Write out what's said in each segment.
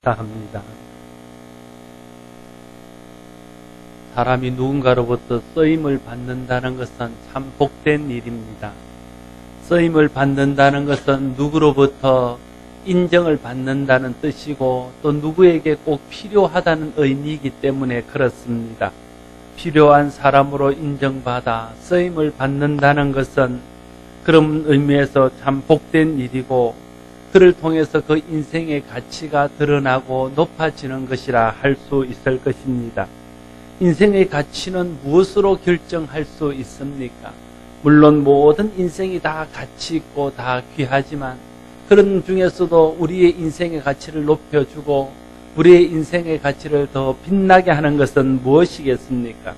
합니다. 사람이 누군가로부터 쓰임을 받는다는 것은 참 복된 일입니다. 쓰임을 받는다는 것은 누구로부터 인정을 받는다는 뜻이고 또 누구에게 꼭 필요하다는 의미이기 때문에 그렇습니다. 필요한 사람으로 인정받아 쓰임을 받는다는 것은 그런 의미에서 참 복된 일이고 그를 통해서 그 인생의 가치가 드러나고 높아지는 것이라 할 수 있을 것입니다. 인생의 가치는 무엇으로 결정할 수 있습니까? 물론 모든 인생이 다 가치 있고 다 귀하지만 그런 중에서도 우리의 인생의 가치를 높여주고 우리의 인생의 가치를 더 빛나게 하는 것은 무엇이겠습니까?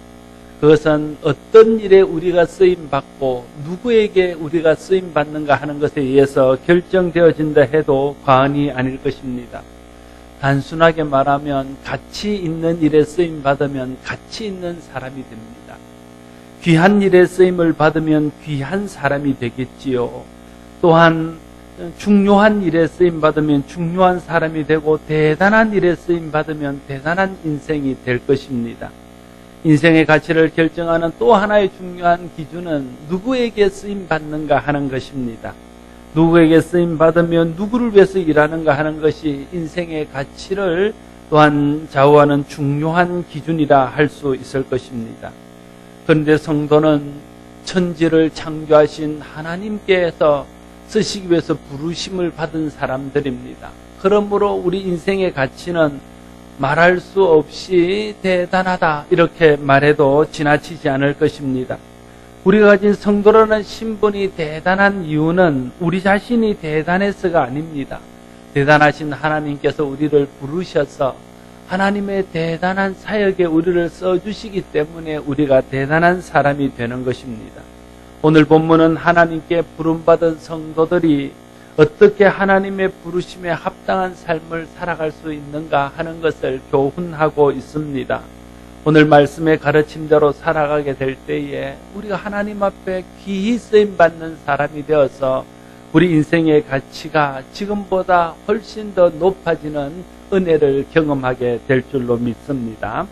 그것은 어떤 일에 우리가 쓰임받고 누구에게 우리가 쓰임받는가 하는 것에 의해서 결정되어진다 해도 과언이 아닐 것입니다. 단순하게 말하면 가치 있는 일에 쓰임받으면 가치 있는 사람이 됩니다. 귀한 일에 쓰임을 받으면 귀한 사람이 되겠지요. 또한 중요한 일에 쓰임받으면 중요한 사람이 되고 대단한 일에 쓰임받으면 대단한 인생이 될 것입니다. 인생의 가치를 결정하는 또 하나의 중요한 기준은 누구에게 쓰임받는가 하는 것입니다. 누구에게 쓰임받으면 누구를 위해서 일하는가 하는 것이 인생의 가치를 또한 좌우하는 중요한 기준이라 할 수 있을 것입니다. 그런데 성도는 천지를 창조하신 하나님께서 쓰시기 위해서 부르심을 받은 사람들입니다. 그러므로 우리 인생의 가치는 말할 수 없이 대단하다 이렇게 말해도 지나치지 않을 것입니다. 우리가 가진 성도라는 신분이 대단한 이유는 우리 자신이 대단해서가 아닙니다. 대단하신 하나님께서 우리를 부르셔서 하나님의 대단한 사역에 우리를 써주시기 때문에 우리가 대단한 사람이 되는 것입니다. 오늘 본문은 하나님께 부름받은 성도들이 어떻게 하나님의 부르심에 합당한 삶을 살아갈 수 있는가 하는 것을 교훈하고 있습니다. 오늘 말씀의 가르침대로 살아가게 될 때에 우리가 하나님 앞에 귀히 쓰임받는 사람이 되어서 우리 인생의 가치가 지금보다 훨씬 더 높아지는 은혜를 경험하게 될 줄로 믿습니다.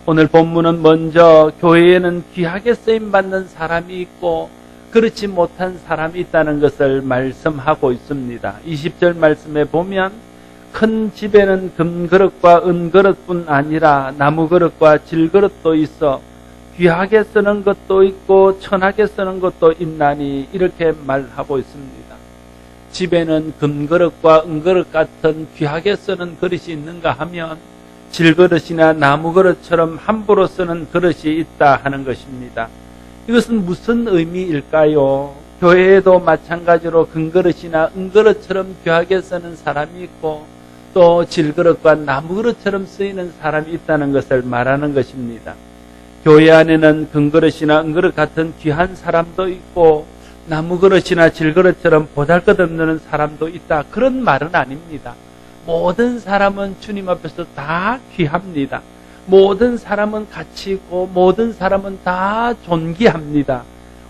오늘 본문은 먼저 교회에는 귀하게 쓰임받는 사람이 있고 그렇지 못한 사람이 있다는 것을 말씀하고 있습니다. 20절 말씀에 보면 큰 집에는 금그릇과 은그릇뿐 아니라 나무그릇과 질그릇도 있어 귀하게 쓰는 것도 있고 천하게 쓰는 것도 있나니 이렇게 말하고 있습니다. 집에는 금그릇과 은그릇 같은 귀하게 쓰는 그릇이 있는가 하면 질그릇이나 나무그릇처럼 함부로 쓰는 그릇이 있다 하는 것입니다. 이것은 무슨 의미일까요? 교회에도 마찬가지로 금그릇이나 은그릇처럼 귀하게 쓰는 사람이 있고 또 질그릇과 나무그릇처럼 쓰이는 사람이 있다는 것을 말하는 것입니다. 교회 안에는 금그릇이나 은그릇 같은 귀한 사람도 있고 나무그릇이나 질그릇처럼 보잘것없는 사람도 있다. 그런 말은 아닙니다. 모든 사람은 주님 앞에서 다 귀합니다. 모든 사람은 가치 있고 모든 사람은 다 존귀합니다.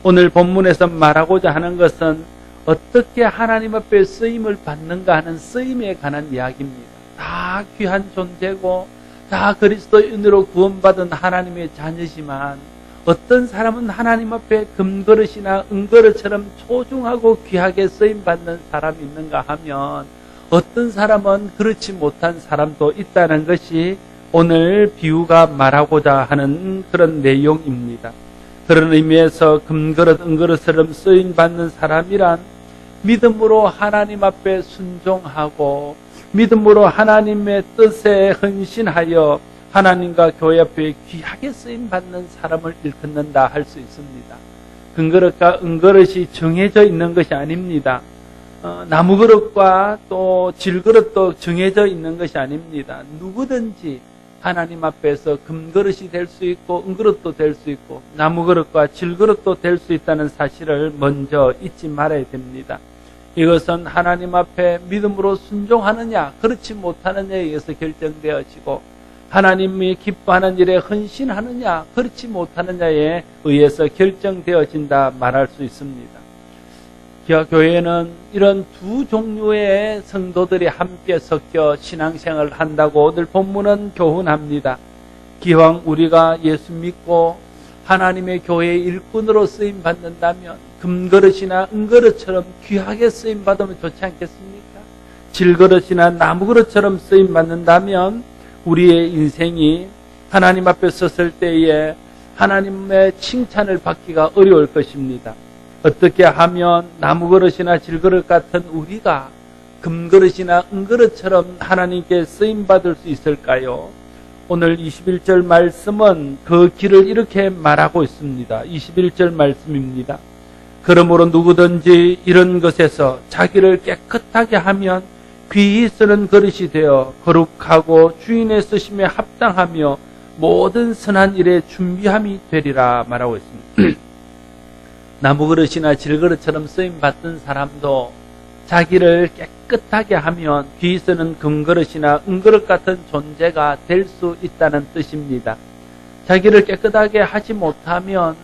오늘 본문에서 말하고자 하는 것은 어떻게 하나님 앞에 쓰임을 받는가 하는 쓰임에 관한 이야기입니다. 다 귀한 존재고 다 그리스도의 은혜로 구원받은 하나님의 자녀지만 어떤 사람은 하나님 앞에 금그릇이나 은그릇처럼 소중하고 귀하게 쓰임받는 사람이 있는가 하면 어떤 사람은 그렇지 못한 사람도 있다는 것이 오늘 비유가 말하고자 하는 그런 내용입니다. 그런 의미에서 금그릇, 은그릇처럼 쓰임받는 사람이란 믿음으로 하나님 앞에 순종하고 믿음으로 하나님의 뜻에 헌신하여 하나님과 교회 앞에 귀하게 쓰임받는 사람을 일컫는다 할 수 있습니다. 금그릇과 은그릇이 정해져 있는 것이 아닙니다. 나무그릇과 또 질그릇도 정해져 있는 것이 아닙니다. 누구든지 하나님 앞에서 금그릇이 될 수 있고 은그릇도 될 수 있고 나무그릇과 질그릇도 될 수 있다는 사실을 먼저 잊지 말아야 됩니다. 이것은 하나님 앞에 믿음으로 순종하느냐 그렇지 못하느냐에 의해서 결정되어지고 하나님이 기뻐하는 일에 헌신하느냐 그렇지 못하느냐에 의해서 결정되어진다 말할 수 있습니다. 기아 교회는 이런 두 종류의 성도들이 함께 섞여 신앙생활을 한다고 오늘 본문은 교훈합니다. 기왕 우리가 예수 믿고 하나님의 교회의 일꾼으로 쓰임 받는다면 금그릇이나 은그릇처럼 귀하게 쓰임 받으면 좋지 않겠습니까? 질그릇이나 나무그릇처럼 쓰임 받는다면 우리의 인생이 하나님 앞에 섰을 때에 하나님의 칭찬을 받기가 어려울 것입니다. 어떻게 하면 나무그릇이나 질그릇 같은 우리가 금그릇이나 은그릇처럼 하나님께 쓰임받을 수 있을까요? 오늘 21절 말씀은 그 길을 이렇게 말하고 있습니다. 21절 말씀입니다. 그러므로 누구든지 이런 것에서 자기를 깨끗하게 하면 귀히 쓰는 그릇이 되어 거룩하고 주인의 쓰심에 합당하며 모든 선한 일에 준비함이 되리라 말하고 있습니다. 나무그릇이나 질그릇처럼 쓰임받던 사람도 자기를 깨끗하게 하면 귀히 쓰는 금그릇이나 은그릇 같은 존재가 될 수 있다는 뜻입니다. 자기를 깨끗하게 하지 못하면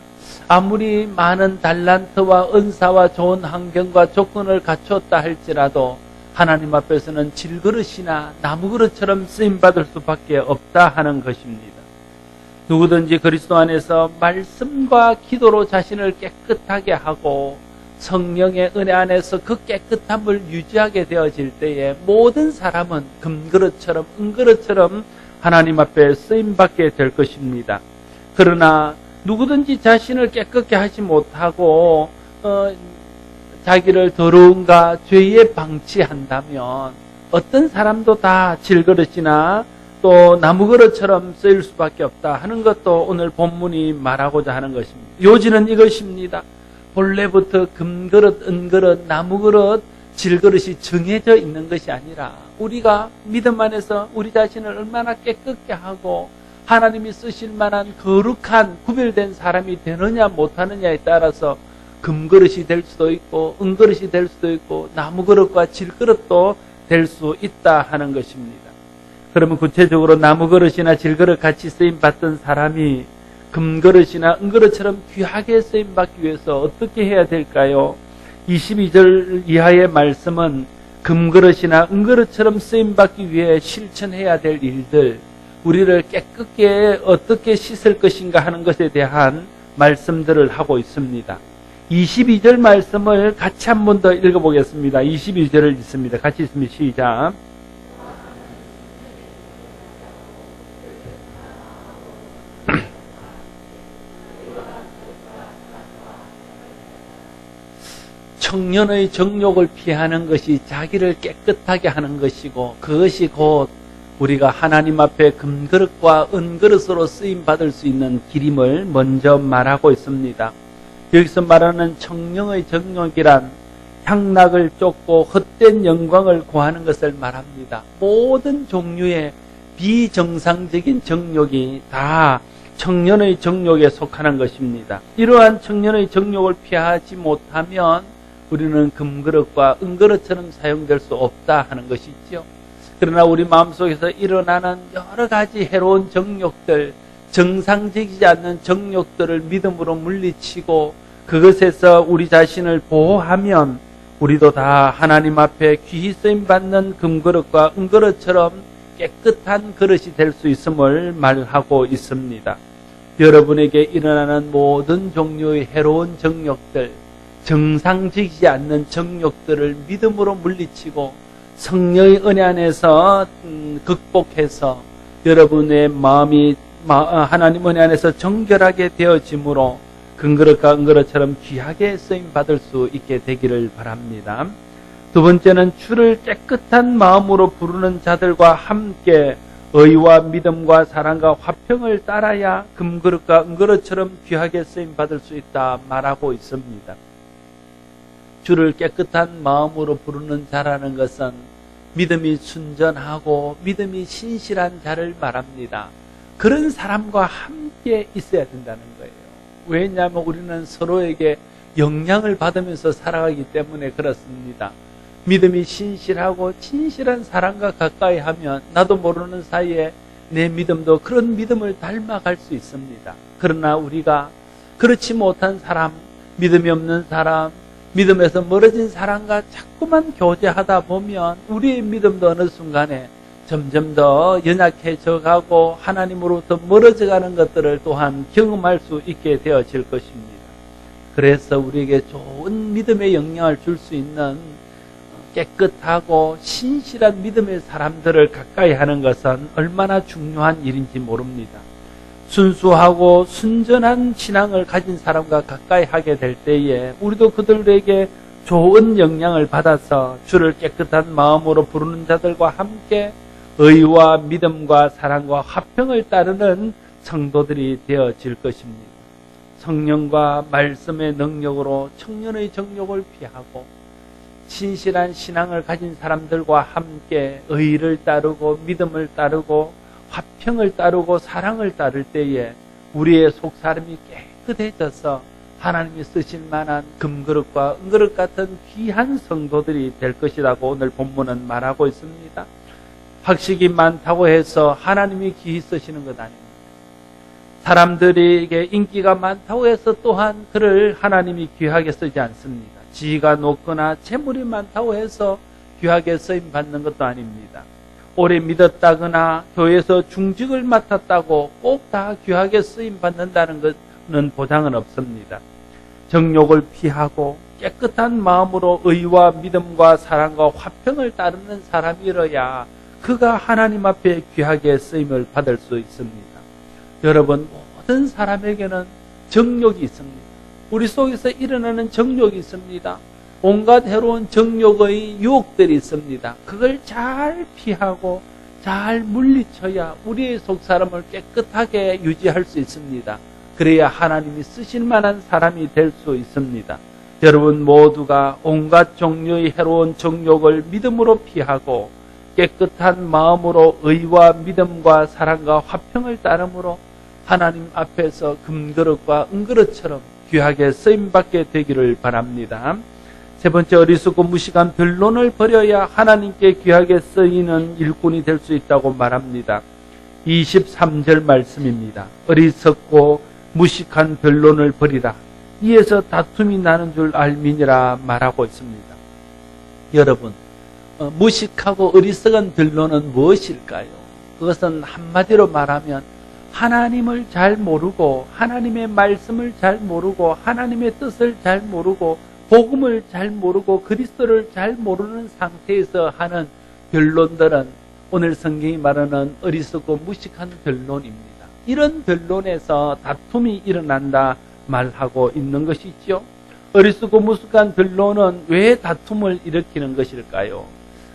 아무리 많은 달란트와 은사와 좋은 환경과 조건을 갖추었다 할지라도 하나님 앞에서는 질그릇이나 나무그릇처럼 쓰임받을 수밖에 없다 하는 것입니다. 누구든지 그리스도 안에서 말씀과 기도로 자신을 깨끗하게 하고 성령의 은혜 안에서 그 깨끗함을 유지하게 되어질 때에 모든 사람은 금그릇처럼 은그릇처럼 하나님 앞에 쓰임받게 될 것입니다. 그러나 누구든지 자신을 깨끗게 하지 못하고 자기를 더러움과 죄에 방치한다면 어떤 사람도 다 질그릇이나 또 나무그릇처럼 쓰일 수밖에 없다 하는 것도 오늘 본문이 말하고자 하는 것입니다. 요지는 이것입니다. 본래부터 금그릇, 은그릇, 나무그릇, 질그릇이 정해져 있는 것이 아니라 우리가 믿음 안에서 우리 자신을 얼마나 깨끗게 하고 하나님이 쓰실 만한 거룩한 구별된 사람이 되느냐 못하느냐에 따라서 금그릇이 될 수도 있고 은그릇이 될 수도 있고 나무그릇과 질그릇도 될 수 있다 하는 것입니다. 그러면 구체적으로 나무그릇이나 질그릇 같이 쓰임받던 사람이 금그릇이나 은그릇처럼 귀하게 쓰임받기 위해서 어떻게 해야 될까요? 22절 이하의 말씀은 금그릇이나 은그릇처럼 쓰임받기 위해 실천해야 될 일들, 우리를 깨끗게 어떻게 씻을 것인가 하는 것에 대한 말씀들을 하고 있습니다. 22절 말씀을 같이 한 번 더 읽어보겠습니다. 22절을 읽습니다. 같이 읽습니다. 시작. 청년의 정욕을 피하는 것이 자기를 깨끗하게 하는 것이고 그것이 곧 우리가 하나님 앞에 금그릇과 은그릇으로 쓰임받을 수 있는 길임을 먼저 말하고 있습니다. 여기서 말하는 청년의 정욕이란 향락을 쫓고 헛된 영광을 구하는 것을 말합니다. 모든 종류의 비정상적인 정욕이 다 청년의 정욕에 속하는 것입니다. 이러한 청년의 정욕을 피하지 못하면 우리는 금그릇과 은그릇처럼 사용될 수 없다 하는 것이죠. 그러나 우리 마음속에서 일어나는 여러 가지 해로운 정욕들, 정상적이지 않는 정욕들을 믿음으로 물리치고 그것에서 우리 자신을 보호하면 우리도 다 하나님 앞에 귀히 쓰임받는 금그릇과 은그릇처럼 깨끗한 그릇이 될 수 있음을 말하고 있습니다. 여러분에게 일어나는 모든 종류의 해로운 정욕들, 정상적이지 않는 정욕들을 믿음으로 물리치고 성령의 은혜 안에서 극복해서 여러분의 마음이 하나님 은혜 안에서 정결하게 되어짐으로 금그릇과 은그릇처럼 귀하게 쓰임받을 수 있게 되기를 바랍니다. 두 번째는 주를 깨끗한 마음으로 부르는 자들과 함께 의와 믿음과 사랑과 화평을 따라야 금그릇과 은그릇처럼 귀하게 쓰임받을 수 있다 말하고 있습니다. 주를 깨끗한 마음으로 부르는 자라는 것은 믿음이 순전하고 믿음이 신실한 자를 말합니다. 그런 사람과 함께 있어야 된다는 거예요. 왜냐하면 우리는 서로에게 영향을 받으면서 살아가기 때문에 그렇습니다. 믿음이 신실하고 진실한 사람과 가까이 하면 나도 모르는 사이에 내 믿음도 그런 믿음을 닮아갈 수 있습니다. 그러나 우리가 그렇지 못한 사람, 믿음이 없는 사람, 믿음에서 멀어진 사람과 자꾸만 교제하다 보면 우리의 믿음도 어느 순간에 점점 더 연약해져 가고 하나님으로부터 멀어져 가는 것들을 또한 경험할 수 있게 되어질 것입니다. 그래서 우리에게 좋은 믿음의 영향을 줄 수 있는 깨끗하고 신실한 믿음의 사람들을 가까이 하는 것은 얼마나 중요한 일인지 모릅니다. 순수하고 순전한 신앙을 가진 사람과 가까이 하게 될 때에 우리도 그들에게 좋은 영향을 받아서 주를 깨끗한 마음으로 부르는 자들과 함께 의와 믿음과 사랑과 화평을 따르는 성도들이 되어질 것입니다. 성령과 말씀의 능력으로 청년의 정욕을 피하고 신실한 신앙을 가진 사람들과 함께 의를 따르고 믿음을 따르고 화평을 따르고 사랑을 따를 때에 우리의 속사람이 깨끗해져서 하나님이 쓰실 만한 금그릇과 은그릇 같은 귀한 성도들이 될 것이라고 오늘 본문은 말하고 있습니다. 학식이 많다고 해서 하나님이 귀히 쓰시는 것 아닙니다. 사람들에게 인기가 많다고 해서 또한 그를 하나님이 귀하게 쓰지 않습니다. 지위가 높거나 재물이 많다고 해서 귀하게 쓰임 받는 것도 아닙니다. 오래 믿었다거나 교회에서 중직을 맡았다고 꼭 다 귀하게 쓰임 받는다는 것은 보장은 없습니다. 정욕을 피하고 깨끗한 마음으로 의와 믿음과 사랑과 화평을 따르는 사람이어야 그가 하나님 앞에 귀하게 쓰임을 받을 수 있습니다. 여러분, 모든 사람에게는 정욕이 있습니다. 우리 속에서 일어나는 정욕이 있습니다. 온갖 해로운 정욕의 유혹들이 있습니다. 그걸 잘 피하고 잘 물리쳐야 우리의 속사람을 깨끗하게 유지할 수 있습니다. 그래야 하나님이 쓰실 만한 사람이 될 수 있습니다. 여러분 모두가 온갖 종류의 해로운 정욕을 믿음으로 피하고 깨끗한 마음으로 의와 믿음과 사랑과 화평을 따름으로 하나님 앞에서 금그릇과 은그릇처럼 귀하게 쓰임받게 되기를 바랍니다. 세 번째, 어리석고 무식한 변론을 버려야 하나님께 귀하게 쓰이는 일꾼이 될 수 있다고 말합니다. 23절 말씀입니다. 어리석고 무식한 변론을 버리라. 이에서 다툼이 나는 줄 알미니라 말하고 있습니다. 여러분, 무식하고 어리석은 변론은 무엇일까요? 그것은 한마디로 말하면 하나님을 잘 모르고 하나님의 말씀을 잘 모르고 하나님의 뜻을 잘 모르고 복음을 잘 모르고 그리스도를 잘 모르는 상태에서 하는 변론들은 오늘 성경이 말하는 어리석고 무식한 변론입니다. 이런 변론에서 다툼이 일어난다 말하고 있는 것이죠. 어리석고 무식한 변론은 왜 다툼을 일으키는 것일까요?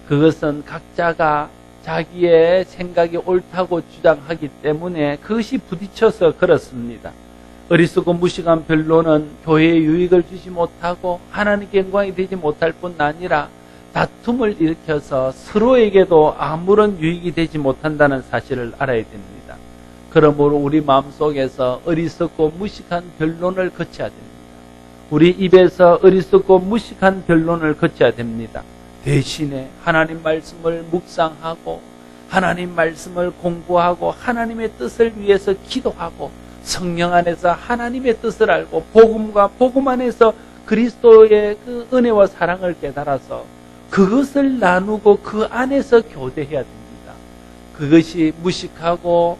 그것은 각자가 자기의 생각이 옳다고 주장하기 때문에 그것이 부딪혀서 그렇습니다. 어리석고 무식한 변론은 교회에 유익을 주지 못하고 하나님께 영광이 되지 못할 뿐 아니라 다툼을 일으켜서 서로에게도 아무런 유익이 되지 못한다는 사실을 알아야 됩니다. 그러므로 우리 마음속에서 어리석고 무식한 변론을 거쳐야 됩니다. 우리 입에서 어리석고 무식한 변론을 거쳐야 됩니다. 대신에 하나님 말씀을 묵상하고 하나님 말씀을 공부하고 하나님의 뜻을 위해서 기도하고 성령 안에서 하나님의 뜻을 알고 복음과 복음 안에서 그리스도의 그 은혜와 사랑을 깨달아서 그것을 나누고 그 안에서 교대해야 됩니다. 그것이 무식하고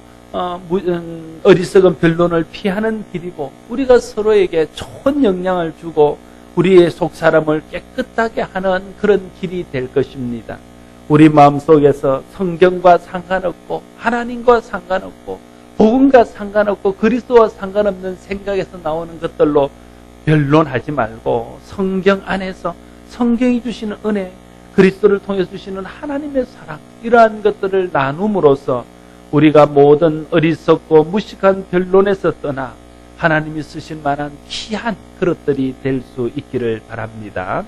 어리석은 변론을 피하는 길이고 우리가 서로에게 좋은 영향을 주고 우리의 속사람을 깨끗하게 하는 그런 길이 될 것입니다. 우리 마음속에서 성경과 상관없고 하나님과 상관없고 복음과 상관없고 그리스도와 상관없는 생각에서 나오는 것들로 변론하지 말고 성경 안에서 성경이 주시는 은혜, 그리스도를 통해 주시는 하나님의 사랑, 이러한 것들을 나눔으로써 우리가 모든 어리석고 무식한 변론에서 떠나 하나님이 쓰실 만한 귀한 그릇들이 될 수 있기를 바랍니다.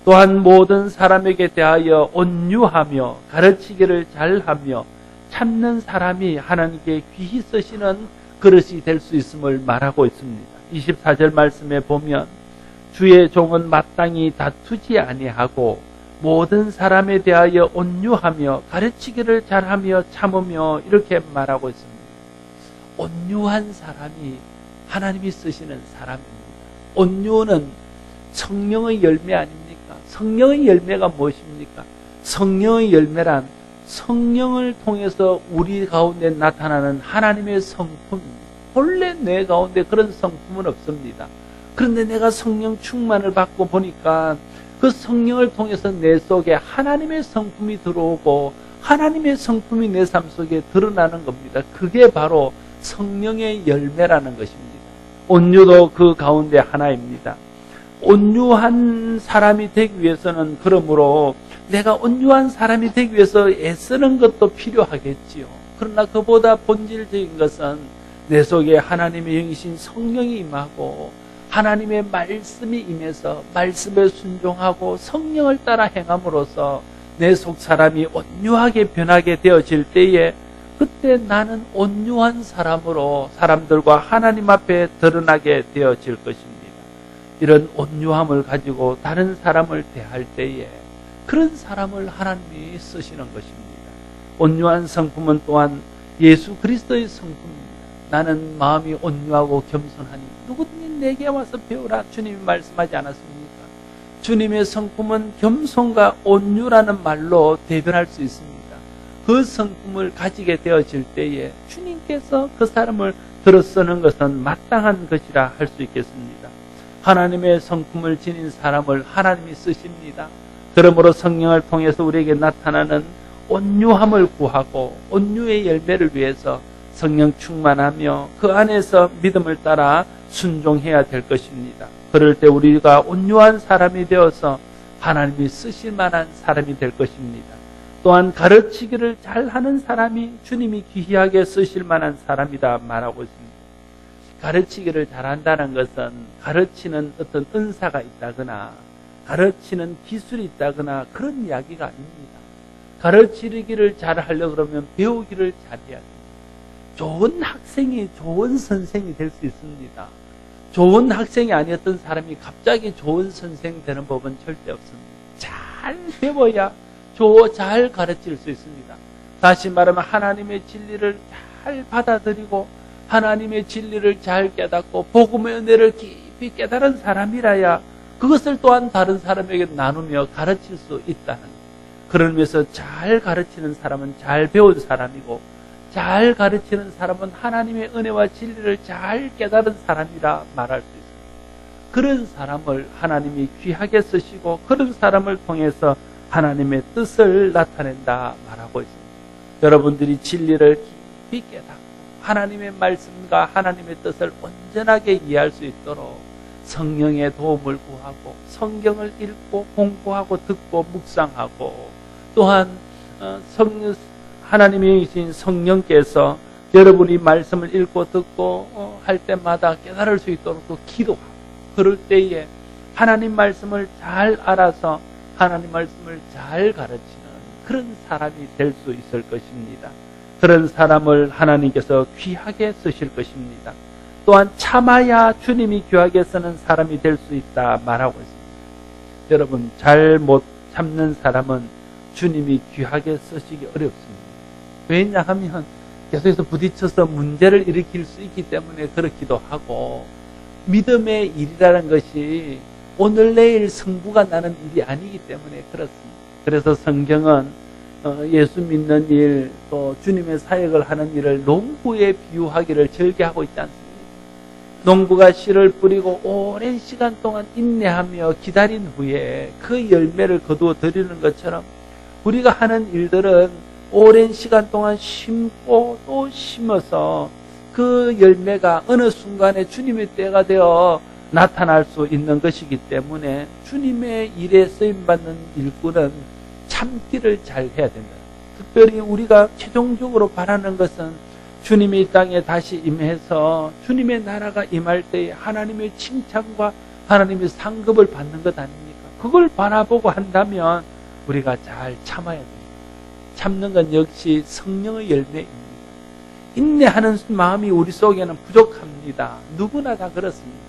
또한 모든 사람에게 대하여 온유하며 가르치기를 잘하며 참는 사람이 하나님께 귀히 쓰시는 그릇이 될 수 있음을 말하고 있습니다. 24절 말씀에 보면 주의 종은 마땅히 다투지 아니하고 모든 사람에 대하여 온유하며 가르치기를 잘하며 참으며 이렇게 말하고 있습니다. 온유한 사람이 하나님이 쓰시는 사람입니다. 온유는 성령의 열매 아닙니까? 성령의 열매가 무엇입니까? 성령의 열매란 성령을 통해서 우리 가운데 나타나는 하나님의 성품입니다. 본래 내 가운데 그런 성품은 없습니다. 그런데 내가 성령 충만을 받고 보니까 그 성령을 통해서 내 속에 하나님의 성품이 들어오고 하나님의 성품이 내 삶 속에 드러나는 겁니다. 그게 바로 성령의 열매라는 것입니다. 온유도 그 가운데 하나입니다. 온유한 사람이 되기 위해서는 그러므로 내가 온유한 사람이 되기 위해서 애쓰는 것도 필요하겠지요. 그러나 그보다 본질적인 것은 내 속에 하나님의 영이신 성령이 임하고 하나님의 말씀이 임해서 말씀에 순종하고 성령을 따라 행함으로써 내 속 사람이 온유하게 변하게 되어질 때에 그때 나는 온유한 사람으로 사람들과 하나님 앞에 드러나게 되어질 것입니다. 이런 온유함을 가지고 다른 사람을 대할 때에 그런 사람을 하나님이 쓰시는 것입니다. 온유한 성품은 또한 예수 그리스도의 성품입니다. 나는 마음이 온유하고 겸손하니 누구든지 내게 와서 배우라 주님이 말씀하지 않았습니까? 주님의 성품은 겸손과 온유라는 말로 대변할 수 있습니다. 그 성품을 가지게 되어질 때에 주님께서 그 사람을 들어쓰는 것은 마땅한 것이라 할 수 있겠습니다. 하나님의 성품을 지닌 사람을 하나님이 쓰십니다. 그러므로 성령을 통해서 우리에게 나타나는 온유함을 구하고 온유의 열매를 위해서 성령 충만하며 그 안에서 믿음을 따라 순종해야 될 것입니다. 그럴 때 우리가 온유한 사람이 되어서 하나님이 쓰실 만한 사람이 될 것입니다. 또한 가르치기를 잘하는 사람이 주님이 귀하게 쓰실 만한 사람이다 말하고 있습니다. 가르치기를 잘한다는 것은 가르치는 어떤 은사가 있다거나 가르치는 기술이 있다거나 그런 이야기가 아닙니다. 가르치기를 잘하려고 그러면 배우기를 잘해야 됩니다. 좋은 학생이 좋은 선생이 될 수 있습니다. 좋은 학생이 아니었던 사람이 갑자기 좋은 선생 되는 법은 절대 없습니다. 잘 배워야 잘 가르칠 수 있습니다. 다시 말하면 하나님의 진리를 잘 받아들이고 하나님의 진리를 잘 깨닫고 복음의 은혜를 깊이 깨달은 사람이라야 그것을 또한 다른 사람에게 나누며 가르칠 수 있다는 거예요. 그런 의미에서 잘 가르치는 사람은 잘 배운 사람이고 잘 가르치는 사람은 하나님의 은혜와 진리를 잘 깨달은 사람이라 말할 수 있습니다. 그런 사람을 하나님이 귀하게 쓰시고 그런 사람을 통해서 하나님의 뜻을 나타낸다 말하고 있습니다. 여러분들이 진리를 깊이 깨닫고 하나님의 말씀과 하나님의 뜻을 온전하게 이해할 수 있도록 성령의 도움을 구하고 성경을 읽고 공부하고 듣고 묵상하고 또한 하나님의 이신 성령께서 여러분이 말씀을 읽고 듣고 할 때마다 깨달을 수 있도록 또 기도하고 그럴 때에 하나님 말씀을 잘 알아서 하나님 말씀을 잘 가르치는 그런 사람이 될 수 있을 것입니다. 그런 사람을 하나님께서 귀하게 쓰실 것입니다. 또한 참아야 주님이 귀하게 쓰는 사람이 될 수 있다 말하고 있습니다. 여러분 잘 못 참는 사람은 주님이 귀하게 쓰시기 어렵습니다. 왜냐하면 계속해서 부딪혀서 문제를 일으킬 수 있기 때문에 그렇기도 하고 믿음의 일이라는 것이 오늘 내일 승부가 나는 일이 아니기 때문에 그렇습니다. 그래서 성경은 예수 믿는 일 또 주님의 사역을 하는 일을 농부에 비유하기를 절개하고 있지 않습니까? 농부가 씨를 뿌리고 오랜 시간 동안 인내하며 기다린 후에 그 열매를 거두어 드리는 것처럼 우리가 하는 일들은 오랜 시간 동안 심고 또 심어서 그 열매가 어느 순간에 주님의 때가 되어 나타날 수 있는 것이기 때문에 주님의 일에 쓰임받는 일꾼은 참기를 잘 해야 된다. 특별히 우리가 최종적으로 바라는 것은 주님이 이 땅에 다시 임해서 주님의 나라가 임할 때에 하나님의 칭찬과 하나님의 상급을 받는 것 아닙니까? 그걸 바라보고 한다면 우리가 잘 참아야 됩니다. 참는 건 역시 성령의 열매입니다. 인내하는 마음이 우리 속에는 부족합니다. 누구나 다 그렇습니다.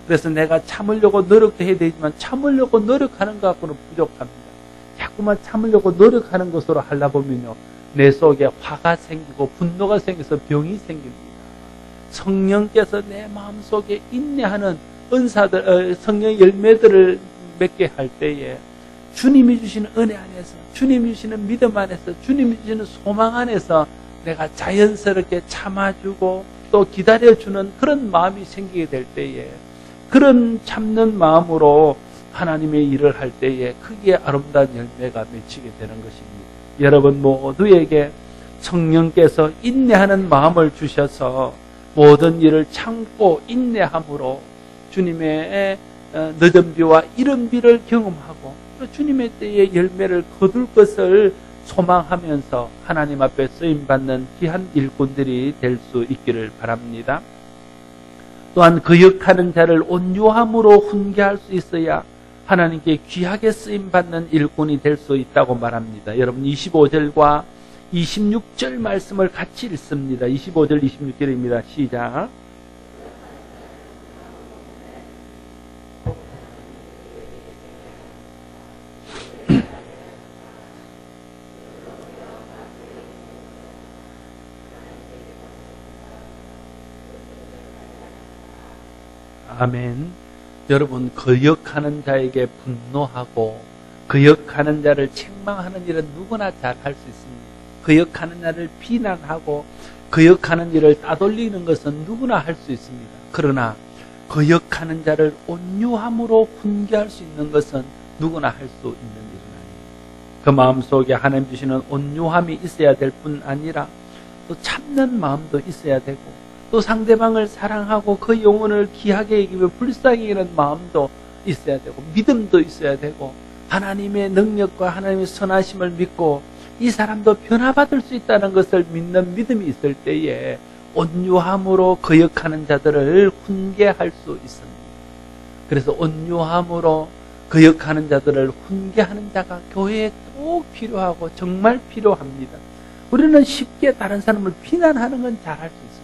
그래서 내가 참으려고 노력도 해야 되지만 참으려고 노력하는 것 갖고는 부족합니다. 자꾸만 참으려고 노력하는 것으로 하려 보면요. 내 속에 화가 생기고 분노가 생겨서 병이 생깁니다. 성령께서 내 마음속에 인내하는 은사들, 성령 열매들을 맺게 할 때에 주님이 주시는 은혜 안에서, 주님이 주시는 믿음 안에서, 주님이 주시는 소망 안에서 내가 자연스럽게 참아주고 또 기다려주는 그런 마음이 생기게 될 때에 그런 참는 마음으로 하나님의 일을 할 때에 크게 아름다운 열매가 맺히게 되는 것입니다. 여러분 모두에게 성령께서 인내하는 마음을 주셔서 모든 일을 참고 인내함으로 주님의 늦은 비와 이른 비를 경험하고 또 주님의 때에 열매를 거둘 것을 소망하면서 하나님 앞에 쓰임받는 귀한 일꾼들이 될 수 있기를 바랍니다. 또한 거역하는 자를 온유함으로 훈계할 수 있어야 하나님께 귀하게 쓰임받는 일꾼이 될 수 있다고 말합니다. 여러분 25절과 26절 말씀을 같이 읽습니다. 25절 26절입니다. 시작. 아멘. 여러분 거역하는 자에게 분노하고 거역하는 자를 책망하는 일은 누구나 잘 할 수 있습니다. 거역하는 자를 비난하고 거역하는 일을 따돌리는 것은 누구나 할 수 있습니다. 그러나 거역하는 자를 온유함으로 훈계할 수 있는 것은 누구나 할 수 있는 일은 아닙니다. 그 마음속에 하나님 주시는 온유함이 있어야 될 뿐 아니라 또 참는 마음도 있어야 되고 또 상대방을 사랑하고 그 영혼을 귀하게 여기며 불쌍히 여기는 마음도 있어야 되고 믿음도 있어야 되고 하나님의 능력과 하나님의 선하심을 믿고 이 사람도 변화받을 수 있다는 것을 믿는 믿음이 있을 때에 온유함으로 거역하는 자들을 훈계할 수 있습니다. 그래서 온유함으로 거역하는 자들을 훈계하는 자가 교회에 꼭 필요하고 정말 필요합니다. 우리는 쉽게 다른 사람을 비난하는 건 잘할 수 있습니다.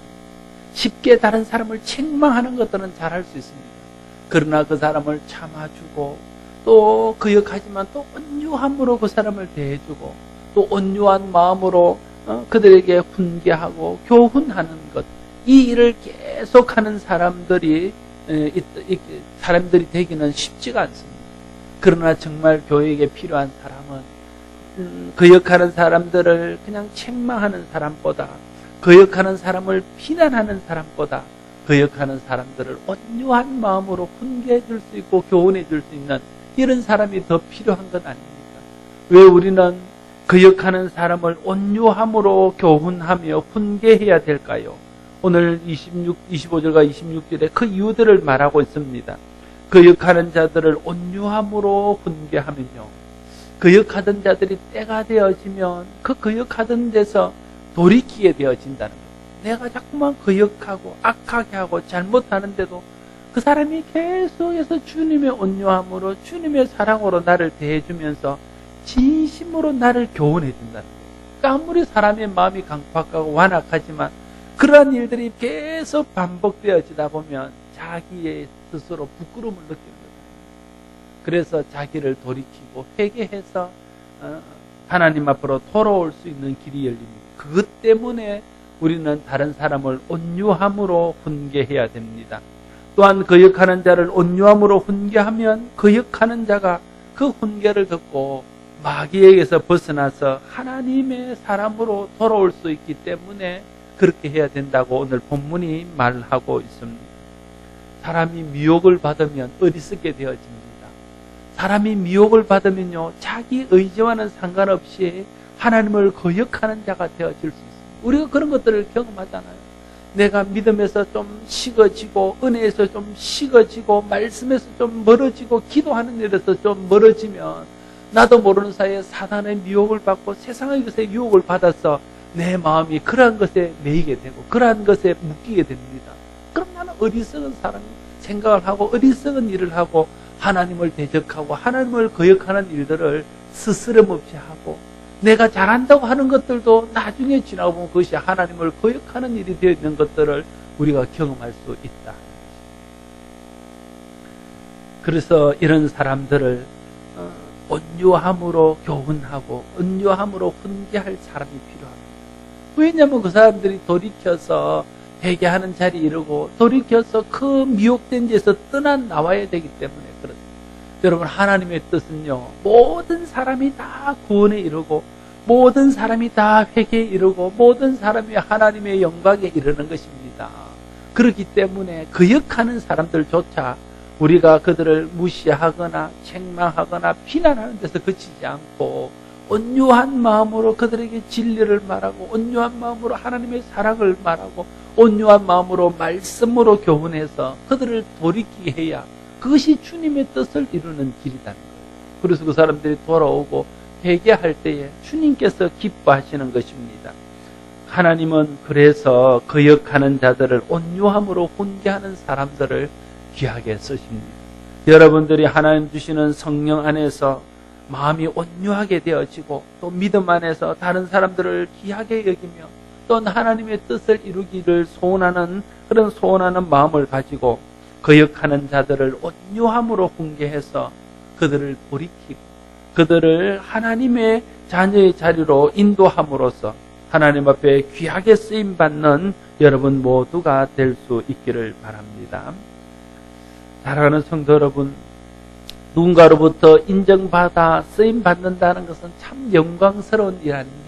쉽게 다른 사람을 책망하는 것들은 잘할 수 있습니다. 그러나 그 사람을 참아주고 또 거역하지만 또 온유함으로 그 사람을 대해주고 또 온유한 마음으로 그들에게 훈계하고 교훈하는 것, 이 일을 계속하는 사람들이 되기는 쉽지가 않습니다. 그러나 정말 교회에게 필요한 사람은 거역하는 사람들을 그냥 책망하는 사람보다 거역하는 사람을 비난하는 사람보다 거역하는 사람들을 온유한 마음으로 훈계해 줄 수 있고 교훈해 줄 수 있는 이런 사람이 더 필요한 것 아닙니까? 왜 우리는 거역하는 사람을 온유함으로 교훈하며 훈계해야 될까요? 오늘 25절과 26절에 그 이유들을 말하고 있습니다. 거역하는 자들을 온유함으로 훈계하면요, 거역하던 자들이 때가 되어지면 그 거역하던 데서 돌이키게 되어진다는 거예요. 내가 자꾸만 거역하고 악하게 하고 잘못하는데도 그 사람이 계속해서 주님의 온유함으로 주님의 사랑으로 나를 대해주면서 진심으로 나를 교훈해 준다는 거예요. 그러니까 아무리 사람의 마음이 강팍하고 완악하지만 그러한 일들이 계속 반복되어지다 보면 자기의 스스로 부끄러움을 느끼는 거예요. 그래서 자기를 돌이키고 회개해서 하나님 앞으로 돌아올 수 있는 길이 열립니다. 그것 때문에 우리는 다른 사람을 온유함으로 훈계해야 됩니다. 또한 거역하는 자를 온유함으로 훈계하면 거역하는 자가 그 훈계를 듣고 마귀에게서 벗어나서 하나님의 사람으로 돌아올 수 있기 때문에 그렇게 해야 된다고 오늘 본문이 말하고 있습니다. 사람이 미혹을 받으면 어리석게 되어집니다. 사람이 미혹을 받으면요, 자기 의지와는 상관없이 하나님을 거역하는 자가 되어질 수 있습니다. 우리가 그런 것들을 경험하잖아요. 내가 믿음에서 좀 식어지고 은혜에서 좀 식어지고 말씀에서 좀 멀어지고 기도하는 일에서 좀 멀어지면 나도 모르는 사이에 사단의 미혹을 받고 세상의 것에 유혹을 받아서 내 마음이 그러한 것에 매이게 되고 그러한 것에 묶이게 됩니다. 그럼 나는 어리석은 사람이 생각을 하고 어리석은 일을 하고 하나님을 대적하고 하나님을 거역하는 일들을 스스럼 없이 하고 내가 잘한다고 하는 것들도 나중에 지나고 보면 그것이 하나님을 거역하는 일이 되어 있는 것들을 우리가 경험할 수 있다. 그래서 이런 사람들을 온유함으로 교훈하고 온유함으로 훈계할 사람이 필요합니다. 왜냐하면 그 사람들이 돌이켜서 회개하는 자리에 이르고 돌이켜서 그 미혹된 데서 떠나 나와야 되기 때문에 그렇습니다. 여러분, 하나님의 뜻은요, 모든 사람이 다 구원에 이르고 모든 사람이 다 회개에 이르고 모든 사람이 하나님의 영광에 이르는 것입니다. 그렇기 때문에 거역하는 사람들조차 우리가 그들을 무시하거나 책망하거나 비난하는 데서 그치지 않고 온유한 마음으로 그들에게 진리를 말하고 온유한 마음으로 하나님의 사랑을 말하고 온유한 마음으로 말씀으로 교훈해서 그들을 돌이키게 해야 그것이 주님의 뜻을 이루는 길이라는 거예요. 그래서 그 사람들이 돌아오고 회개할 때에 주님께서 기뻐하시는 것입니다. 하나님은 그래서 거역하는 자들을 온유함으로 훈계하는 사람들을 귀하게 쓰십니다. 여러분들이 하나님 주시는 성령 안에서 마음이 온유하게 되어지고 또 믿음 안에서 다른 사람들을 귀하게 여기며 또 하나님의 뜻을 이루기를 소원하는 그런 소원하는 마음을 가지고 거역하는 자들을 온유함으로 훈계해서 그들을 돌이키고 그들을 하나님의 자녀의 자리로 인도함으로써 하나님 앞에 귀하게 쓰임받는 여러분 모두가 될 수 있기를 바랍니다. 사랑하는 성도 여러분, 누군가로부터 인정받아 쓰임받는다는 것은 참 영광스러운 일 아닙니까?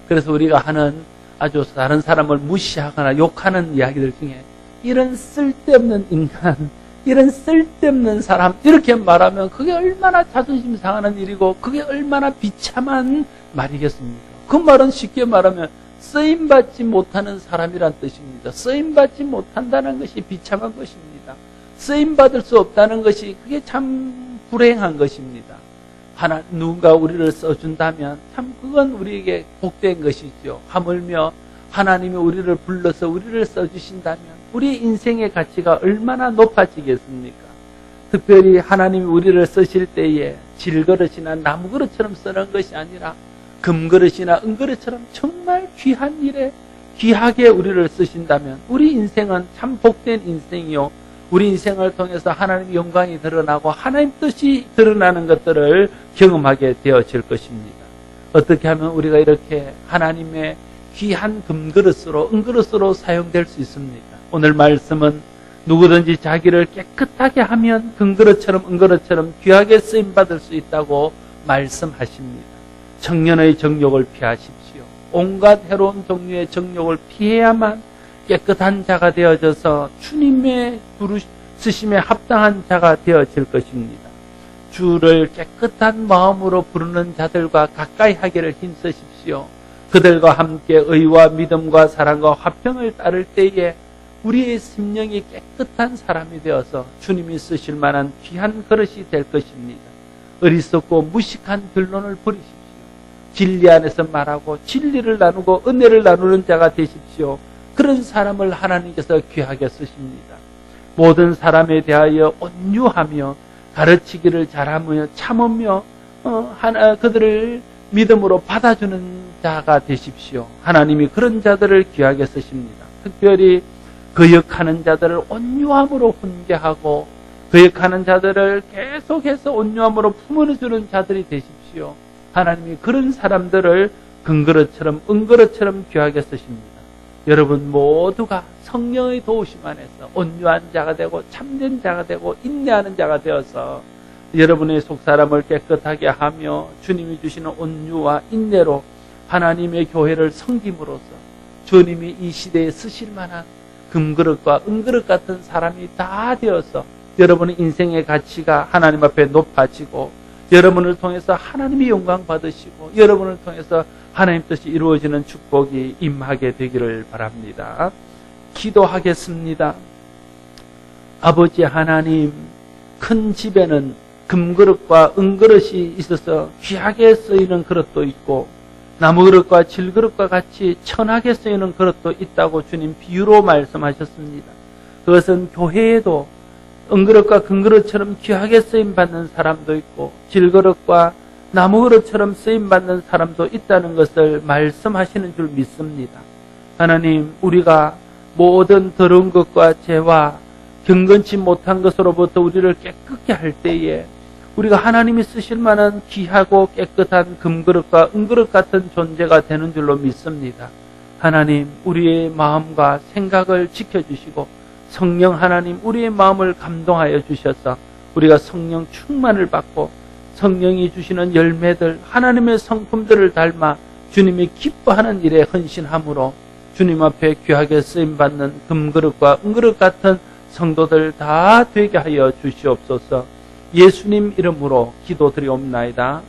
그래서 우리가 하는 아주 다른 사람을 무시하거나 욕하는 이야기들 중에 이런 쓸데없는 인간, 이런 쓸데없는 사람 이렇게 말하면 그게 얼마나 자존심 상하는 일이고 그게 얼마나 비참한 말이겠습니까? 그 말은 쉽게 말하면 쓰임받지 못하는 사람이란 뜻입니다. 쓰임받지 못한다는 것이 비참한 것입니다. 쓰임받을 수 없다는 것이 그게 참 불행한 것입니다. 누군가 우리를 써준다면 참 그건 우리에게 복된 것이죠. 하물며 하나님이 우리를 불러서 우리를 써주신다면 우리 인생의 가치가 얼마나 높아지겠습니까? 특별히 하나님이 우리를 쓰실 때에 질그릇이나 나무그릇처럼 쓰는 것이 아니라 금그릇이나 은그릇처럼 정말 귀한 일에 귀하게 우리를 쓰신다면 우리 인생은 참 복된 인생이요, 우리 인생을 통해서 하나님의 영광이 드러나고 하나님 뜻이 드러나는 것들을 경험하게 되어질 것입니다. 어떻게 하면 우리가 이렇게 하나님의 귀한 금그릇으로 은그릇으로 사용될 수 있습니까? 오늘 말씀은 누구든지 자기를 깨끗하게 하면 금그릇처럼 은그릇처럼 귀하게 쓰임받을 수 있다고 말씀하십니다. 청년의 정욕을 피하십시오. 온갖 해로운 종류의 정욕을 피해야만 깨끗한 자가 되어져서 주님의 부르심에 합당한 자가 되어질 것입니다. 주를 깨끗한 마음으로 부르는 자들과 가까이 하기를 힘쓰십시오. 그들과 함께 의와 믿음과 사랑과 화평을 따를 때에 우리의 심령이 깨끗한 사람이 되어서 주님이 쓰실 만한 귀한 그릇이 될 것입니다. 어리석고 무식한 변론을 버리십시오. 진리 안에서 말하고 진리를 나누고 은혜를 나누는 자가 되십시오. 그런 사람을 하나님께서 귀하게 쓰십니다. 모든 사람에 대하여 온유하며 가르치기를 잘하며 참으며 그들을 믿음으로 받아주는 자가 되십시오. 하나님이 그런 자들을 귀하게 쓰십니다. 특별히 거역하는 자들을 온유함으로 훈계하고 거역하는 자들을 계속해서 온유함으로 품어주는 자들이 되십시오. 하나님이 그런 사람들을 금그릇처럼 은그릇처럼 귀하게 쓰십니다. 여러분 모두가 성령의 도우심 안에서 온유한 자가 되고 참된 자가 되고 인내하는 자가 되어서 여러분의 속사람을 깨끗하게 하며 주님이 주시는 온유와 인내로 하나님의 교회를 섬김으로써 주님이 이 시대에 쓰실 만한 금그릇과 은그릇 같은 사람이 다 되어서 여러분의 인생의 가치가 하나님 앞에 높아지고 여러분을 통해서 하나님이 영광 받으시고 여러분을 통해서 하나님 뜻이 이루어지는 축복이 임하게 되기를 바랍니다. 기도하겠습니다. 아버지 하나님, 큰 집에는 금그릇과 은그릇이 있어서 귀하게 쓰이는 그릇도 있고 나무그릇과 질그릇과 같이 천하게 쓰이는 그릇도 있다고 주님 비유로 말씀하셨습니다. 그것은 교회에도 은그릇과 금그릇처럼 귀하게 쓰임받는 사람도 있고 질그릇과 나무그릇처럼 쓰임받는 사람도 있다는 것을 말씀하시는 줄 믿습니다. 하나님, 우리가 모든 더러운 것과 죄와 경건치 못한 것으로부터 우리를 깨끗게 할 때에 우리가 하나님이 쓰실 만한 귀하고 깨끗한 금그릇과 은그릇 같은 존재가 되는 줄로 믿습니다. 하나님, 우리의 마음과 생각을 지켜주시고 성령 하나님, 우리의 마음을 감동하여 주셔서 우리가 성령 충만을 받고 성령이 주시는 열매들, 하나님의 성품들을 닮아 주님이 기뻐하는 일에 헌신함으로 주님 앞에 귀하게 쓰임받는 금그릇과 은그릇 같은 성도들 다 되게 하여 주시옵소서. 예수님 이름으로 기도드리옵나이다.